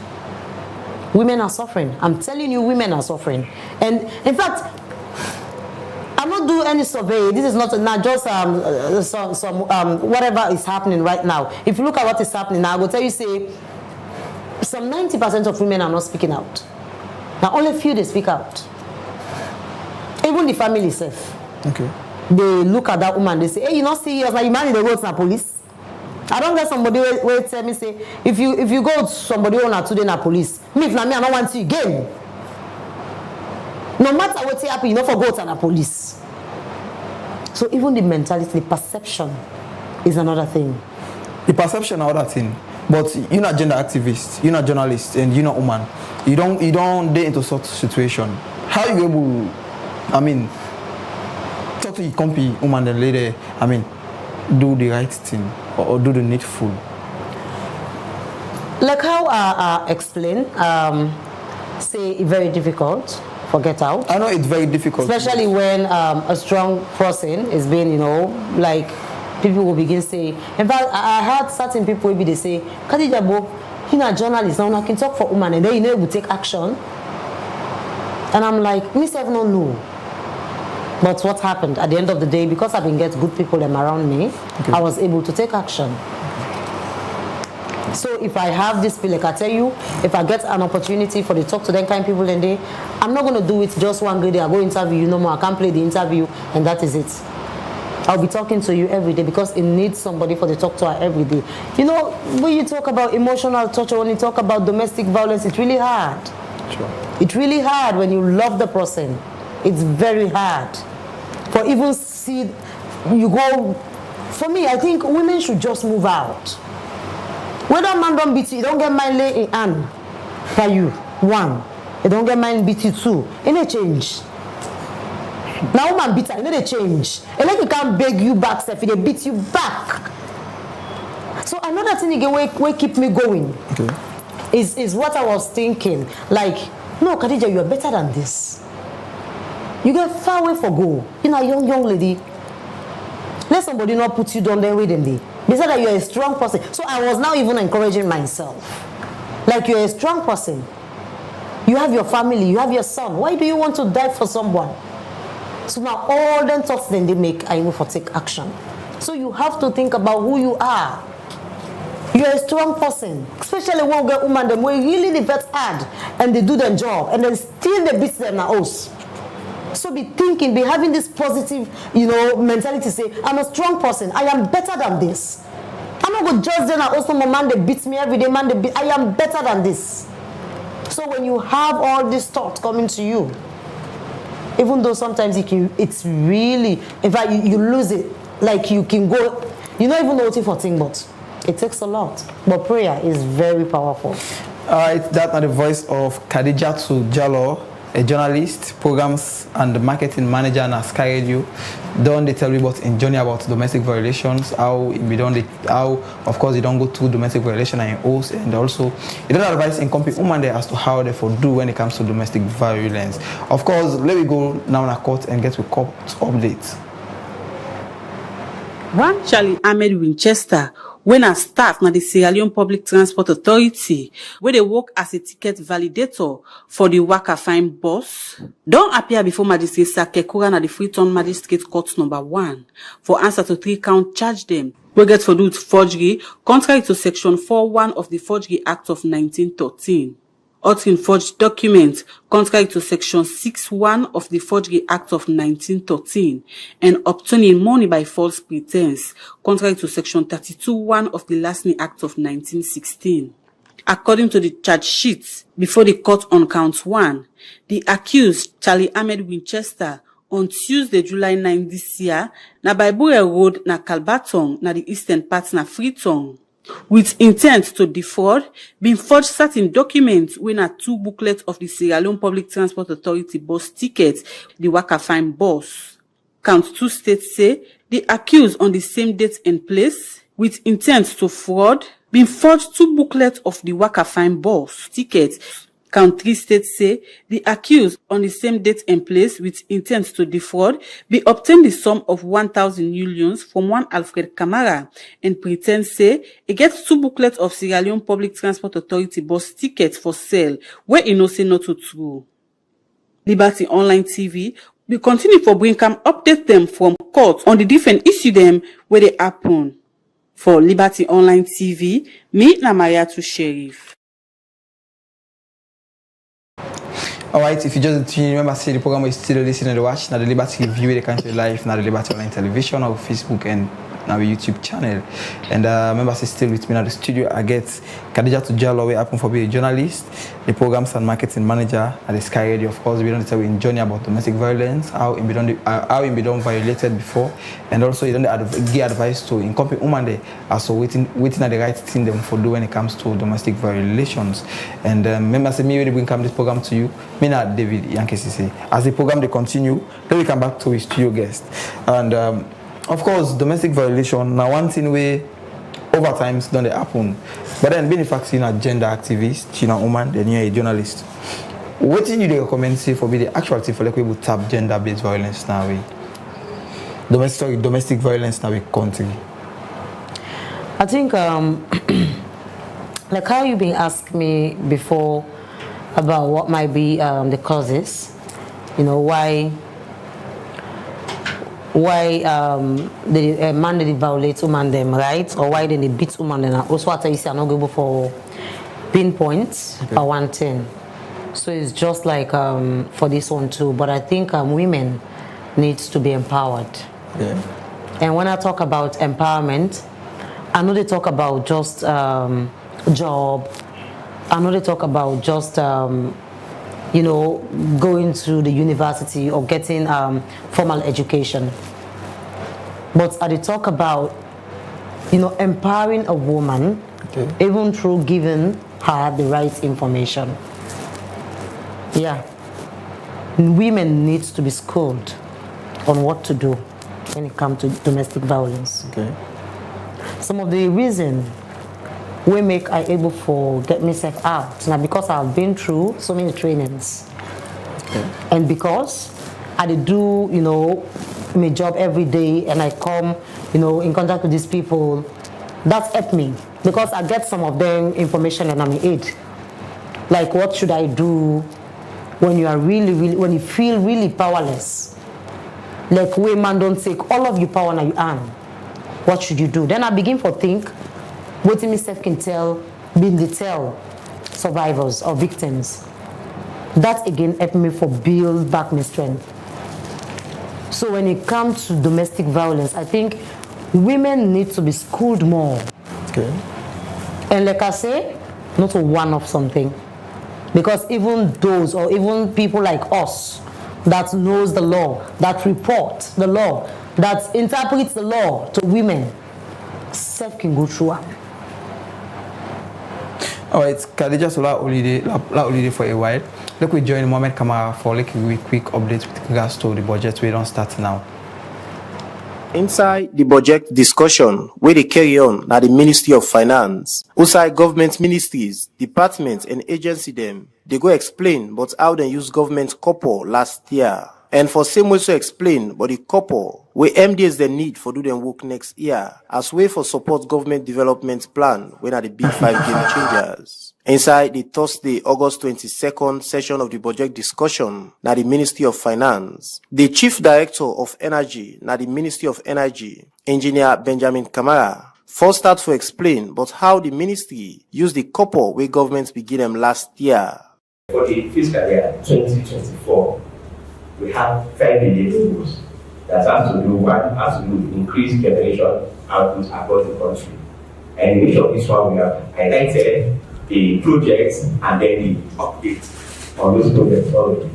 Speaker 8: Women are suffering. I'm telling you, women are suffering. And in fact, I'm not doing any survey. This is not just some whatever is happening right now. If you look at what is happening now, I will tell you, say, some 90% of women are not speaking out. Now only few they speak out. Even the family itself. Okay. They look at that woman, they say, hey, you not serious, like you man in the roads na police. I don't get somebody where tell me say, if you go to somebody on a today na police, me if na me I don't want you again. No matter what happen, you not forget to na police. So even the mentality, the perception is another thing.
Speaker 7: The perception another thing. But you're not gender activist, you're not journalist, and you're not woman. You don't get into such situation. How you able, talk to your company, woman and lady, do the right thing or do the needful?
Speaker 8: Like how I explain, say it's very difficult for get out.
Speaker 7: I know it's very difficult.
Speaker 8: Especially when a strong person is being, like, people will begin to say, in fact, I heard certain people maybe they say, Khadija Bo, you're a journalist, now I can talk for women, and then you know will take action. And I'm like, myself no know. But what happened at the end of the day, because I've been getting good people around me, okay, I was able to take action. So if I have this like I tell you, if I get an opportunity for the talk to them kind of people and they, I'm not going to do it just one day, I go interview you no more, I can't play the interview, and that is it. I'll be talking to you every day because it needs somebody for the talk to her every day. You know, when you talk about emotional torture, when you talk about domestic violence, it's really hard. Sure. It's really hard when you love the person. It's very hard. For even see, you go, for me, I think women should just move out. Whether man don't beat you, you don't get mine lay in hand for you. One. You don't get mine beat you two. Any change. Now woman beat her, you know they change. And like you can't beg you back, if they beat you back. So another thing again where keep me going, okay, is what I was thinking. Like, no, Khadija, you are better than this. You get far away for go. You're a young lady. Let somebody not put you down there with them. They said that you're a strong person. So I was now even encouraging myself. Like, you're a strong person. You have your family, you have your son. Why do you want to die for someone? So now all the thoughts then they make are able to take action. So you have to think about who you are. You're a strong person, especially when we get women them we really the vet hard and they do their job and then still they beat them now us. So be thinking, be having this positive, mentality. Say, I'm a strong person. I am better than this. I'm not going to judge them. Also, my man they beats me every day. Man, they beat. I am better than this. So when you have all these thoughts coming to you, even though sometimes it's really, in fact, you lose it. Like you can go, you don't even know what for thing, but it takes a lot. But prayer is very powerful.
Speaker 7: That's the voice of Khadijatu Jallow, a journalist, programs and marketing manager in Sky Radio. Don't they tell you about in journey about domestic violations, how of course you don't go to domestic violation and host, and also you don't advise in company women there as to how they for do when it comes to domestic violence. Of course, let me go now in a court and get to court updates.
Speaker 6: One Charlie Ahmed Winchester, when a staff na the Sierra Leone Public Transport Authority, where they work as a ticket validator for the Waka Fine bus, don't appear before Magistrate Sakekura na the Freetown Magistrate Court number 1 for answer to 3 count charge them. We get for do forgery, contrary to Section 4.1 of the Forgery Act of 1913. altering forged documents contrary to Section 6(1) of the Forgery Act of 1913, and obtaining money by false pretense, contrary to Section 32(1) of the Larceny Act of 1916. According to the charge sheet before the court on count 1, the accused, Charlie Ahmed Winchester, on Tuesday, July 9 this year, na by Bure Road na Kalbatong na the eastern part na Freetown, with intent to defraud, been forged certain documents wey na 2 booklets of the Sierra Leone Public Transport Authority bus tickets, the Waka Fine bus. Count 2 states say the accused on the same date and place, with intent to fraud, been forged 2 booklets of the Waka Fine bus tickets. Count 3 states say the accused on the same date and place with intent to defraud be obtained the sum of 1,000 unions from one Alfred Camara and pretend say he gets 2 booklets of Sierra Leone Public Transport Authority bus tickets for sale where he no say not to true. Liberty Online TV will continue for bring update them from court on the different issue them where they happen. For Liberty Online TV, me na Mariatu Sheriff.
Speaker 7: Alright, if you just remember, say the program is still listening to watch, now the Liberty View, the country live, now the Liberty Online Television, our Facebook, and now our YouTube channel. And remember, say still with me now the studio, I get Khadija Tujalo, we happen for being a journalist, the programs and marketing manager at the Sky Radio. Of course, we don't tell we in journey about domestic violence, how it be done violated before, and also you don't give advice to incompetent women there, also waiting at the right thing them for do when it comes to domestic violations. And remember, say me really bring this program to you. Me not David Yankesisi. As the program they continue, then we come back to his studio guest. And of course, domestic violation now one thing way over times don't they happen. But then being in fact you're a gender activist, you're a woman, then you're a journalist. What do you recommend say for be the actual thing for like we would tap gender-based violence now we domestic violence now we country?
Speaker 8: I think like how you been asked me before about what might be the causes, you know, why the man they violate woman them, right? Or why they beat woman them. Also what I say, I'm not going for pinpoints for one thing. So it's just like for this one too. But I think women needs to be empowered. Yeah. And when I talk about empowerment, I know they talk about just job. I know they talk about just, you know, going to the university or getting formal education. But they talk about, you know, empowering a woman, even through giving her the right information. Yeah. Women need to be schooled on what to do when it comes to domestic violence.
Speaker 7: Okay.
Speaker 8: Some of the reasons we make I able for get myself out now because I've been through so many trainings, and because I do, you know, my job every day and I come, you know, in contact with these people, that's helped me because I get some of them information and I'm in aid. Like what should I do when you are really when you feel really powerless? Like women don't take all of your power now you earn. What should you do? Then I begin to think what myself can tell, being the tell survivors or victims. That again helped me for build back my strength. So when it comes to domestic violence, I think women need to be schooled more.
Speaker 7: Okay.
Speaker 8: And like I say, not to one of something. Because even those or even people like us that knows the law, that report the law, that interprets the law to women, self can go through it.
Speaker 7: Alright, Khadija Sola holiday for a while. Look, we join Mohamed Kamara for like a quick update with regards to the budget. We don't start now.
Speaker 5: Inside the budget discussion, where they carry on at the Ministry of Finance, outside government ministries, departments and agency them, they go explain but how they use government couple last year. And for same way to explain, but the couple, where MDs they need for do them work next year, as way for support government development plan when at the B5 game changers. Inside the Thursday, August 22nd session of the budget discussion, na the Ministry of Finance, the Chief Director of Energy, na the Ministry of Energy, Engineer Benjamin Kamara, first start to explain but how the ministry use the couple where government begin them last year
Speaker 11: For the fiscal year 2024, we have 5 billion euros that has to do with increased generation output across the country. And in each of this one, we have highlighted the projects and then the updates on those projects already.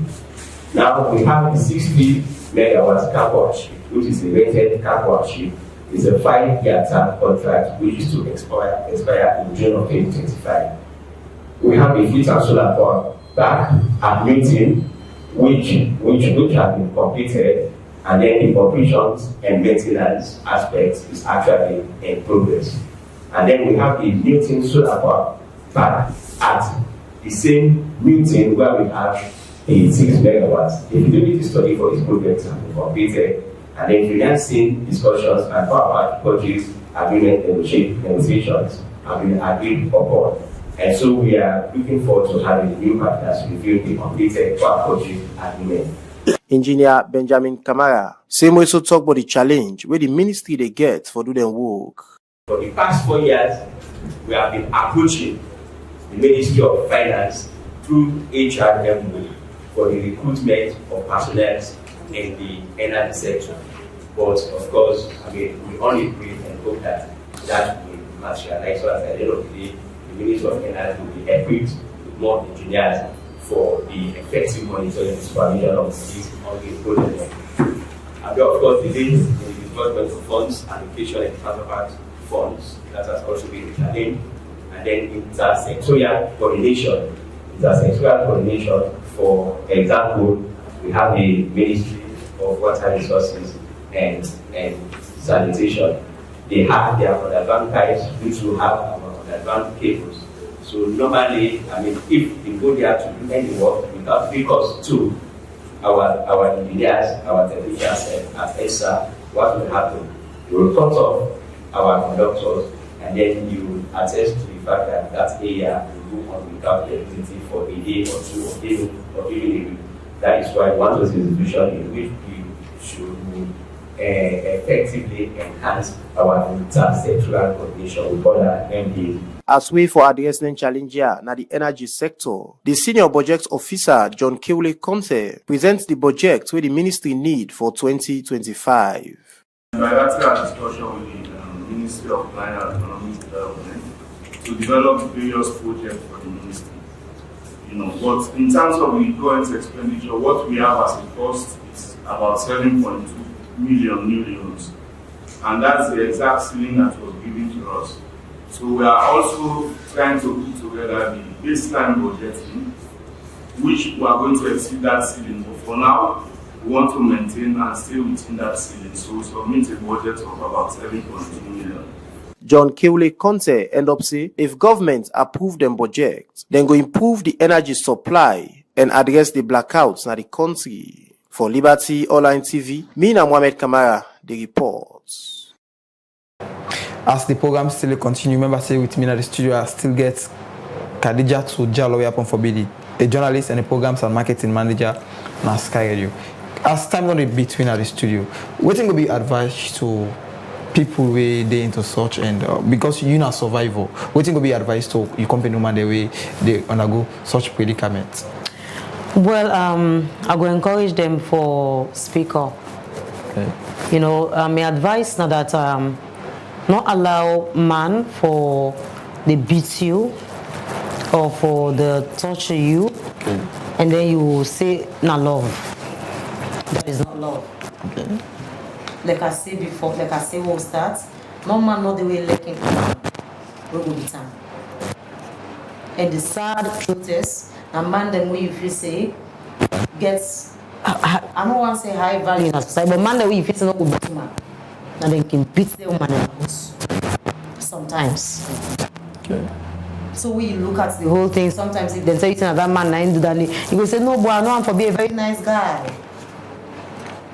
Speaker 11: Now we have the 60 megawatts Kapoa, which is a rated Kapoa. It's a 5-year term contract which is to expire in June of 2025. We have the fleet and solar power back at meeting, which have been completed, and then the operations and maintenance aspect is actually in progress. And then we have the Newton solar power back at the same meeting where we have the 6 megawatts. The feasibility study for this project has been completed, and then financing discussions and power purchase agreement negotiations have been agreed upon. And so we are looking forward to having new partners review the completed power purchase agreement.
Speaker 5: Engineer Benjamin Kamara same way so talk about the challenge where the ministry they get for do their work.
Speaker 11: For the past 4 years, we have been approaching the Ministry of Finance through HRMO for the recruitment of personnel in the energy sector. But of course, we only pray and hope that will materialize. So at the end of the day, the Ministry of Energy will be equipped with more engineers for the effective monitoring and supervision of these ongoing projects. And of course, the delays in the disbursement of funds, allocation and counterpart funds, that has also been a challenge. And then intersectorial coordination. For example, we have the Ministry of Water Resources and Sanitation. They have their underground pipes, which will have our underground cables. So normally, if they go there to do any work without recourse to our engineers, our technicians at ESA, what will happen? You will cut off our conductors, and then you attest to the fact that that area will go on without electricity for a day or two or even a week. That is why one of the institutions in which we should effectively enhance our intersectoral coordination with other MDs.
Speaker 5: As way for addressing challenge here na the energy sector, the senior budget officer John Keule Conte presents the budget where the ministry need for 2025.
Speaker 12: Bilateral discussion with the Ministry of Planning and Economic Development to develop various projects for the ministry. But in terms of the current expenditure, what we have as a cost is about 7.2 million new euros, and that's the exact ceiling that was given to us. So we are also trying to put together the baseline budgeting, which we are going to exceed that ceiling. But for now, we want to maintain and stay within that ceiling. So we submit a budget of about 7.2 million.
Speaker 5: John Keule Conte end up say if government approve them budget, then go improve the energy supply and address the blackouts in the country. For Liberty Online TV, me and Mohamed Kamara, the reports.
Speaker 7: As the program still continue, remember say with me in the studio, I still get Khadija Jalo upon forbidden, a journalist and a programs and marketing manager na Sky Radio. As time on in between at the studio, what will be advice to people where they into such and because you're not survivor, what will be advice to your company woman the way they undergo such predicament?
Speaker 8: Well, I will encourage them for speak up. Okay. My advice now that not allow man for they beat you or for the torture you, okay. And then you say not love. That is not love. Okay. Like I said before, like I say we'll start. No man know the way looking we will be time. And the sad truth is, a man them way if you say gets I don't want to say high value in a society, but man the way if it's not good man. And they can beat the woman in the house. Sometimes. Okay. So we look at the whole thing. Sometimes if they say that man I do that, he will say, no boy, I know I'm for be a very nice guy.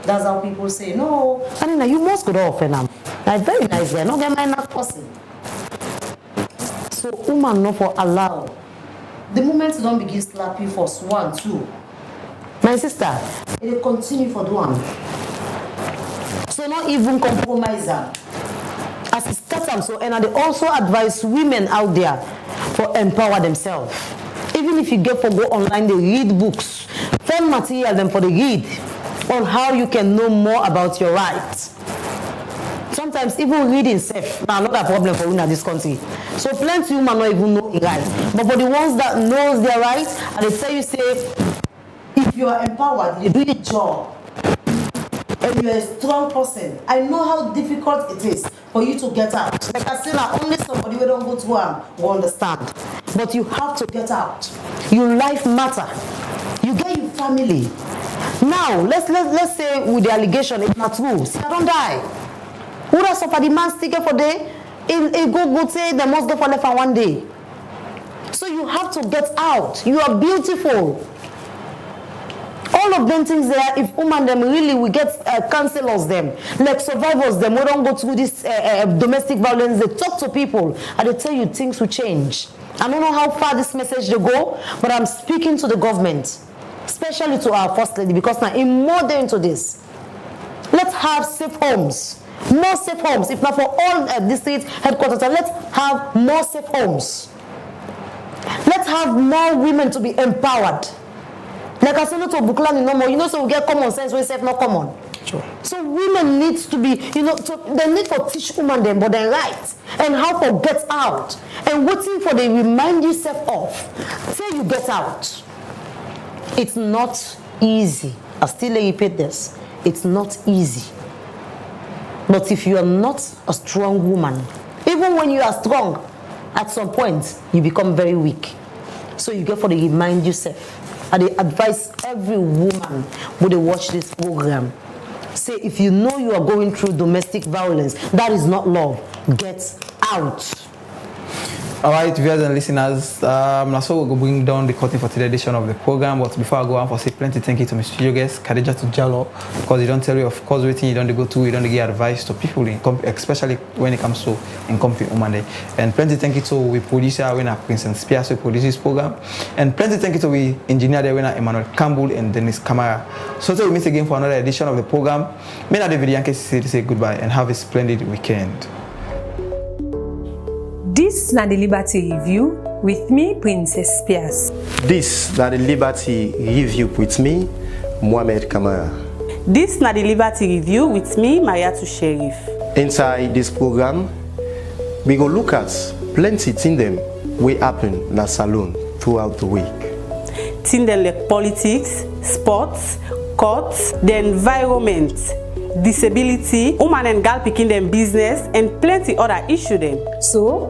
Speaker 8: That's how people say, no, I mean, you must go off and I'm like very nice guy, no get my not person. So woman no for allow. The moment you don't begin slap you for 1, 2. My sister, it will continue for the one. So not even compromise her. As it starts so and I also advise women out there for empower themselves. Even if you get for go online, they read books, find material them for the read on how you can know more about your rights. Sometimes even reading safe now another problem for women in this country. So plenty women not even know their rights. But for the ones that knows their rights, and they tell you say, if you are empowered, you do your job, and you're a strong person, I know how difficult it is for you to get out. Like I said, only somebody who don't go to one will understand. But you have to get out. Your life matter. You get your family. Now, let's say with the allegation, it's not true. See, I don't die. Who does suffer the man's ticket for day? It go say they must go for left for one day. So you have to get out. You are beautiful. All of them things there, if women them really we get counselors them, like survivors them, we don't go through this domestic violence, they talk to people and they tell you things will change. I don't know how far this message they go, but I'm speaking to the government, especially to our First Lady, because now in more than into this, let's have safe homes, more safe homes. If not for all district headquarters, let's have more safe homes. Let's have more women to be empowered. Like I said, not to Buklani no more. You know, so we get common sense, we say not common. Sure. So women needs to be, you know, they need to teach women them about their rights and how to get out. And waiting for they remind yourself of. Say you get out. It's not easy. I still repeat this. It's not easy. But if you are not a strong woman, even when you are strong, at some point you become very weak. So you get for the remind yourself. And they advise every woman when they watch this program. Say, if you know you are going through domestic violence, that is not love. Get out.
Speaker 7: All right, viewers and listeners, that's what we'll bring down the curtain for today's edition of the program. But before I go on, for say plenty thank you to my studio guest, Khadija Tujalo, because you don't tell you, of course, waiting you don't go to, you don't give advice to people, especially when it comes to Incomplete Woman Day. And plenty thank you to we producer, winner Princess Spears, who produce this program. And plenty thank you to we engineer, the winner Emmanuel Campbell and Dennis Kamara. So till we meet again for another edition of the program, me and David Yankee say goodbye and have a splendid weekend.
Speaker 4: This na the Liberty Review with me, Princess Spears.
Speaker 5: This na the Liberty Review with me, Mohamed Kamara.
Speaker 6: This na the Liberty Review with me, Mariatu Sheriff.
Speaker 5: Inside this program, we go look at plenty things them we happen in the salon throughout the week.
Speaker 6: Things like politics, sports, courts, the environment, disability, woman and girl picking them business, and plenty other issues them.
Speaker 4: So,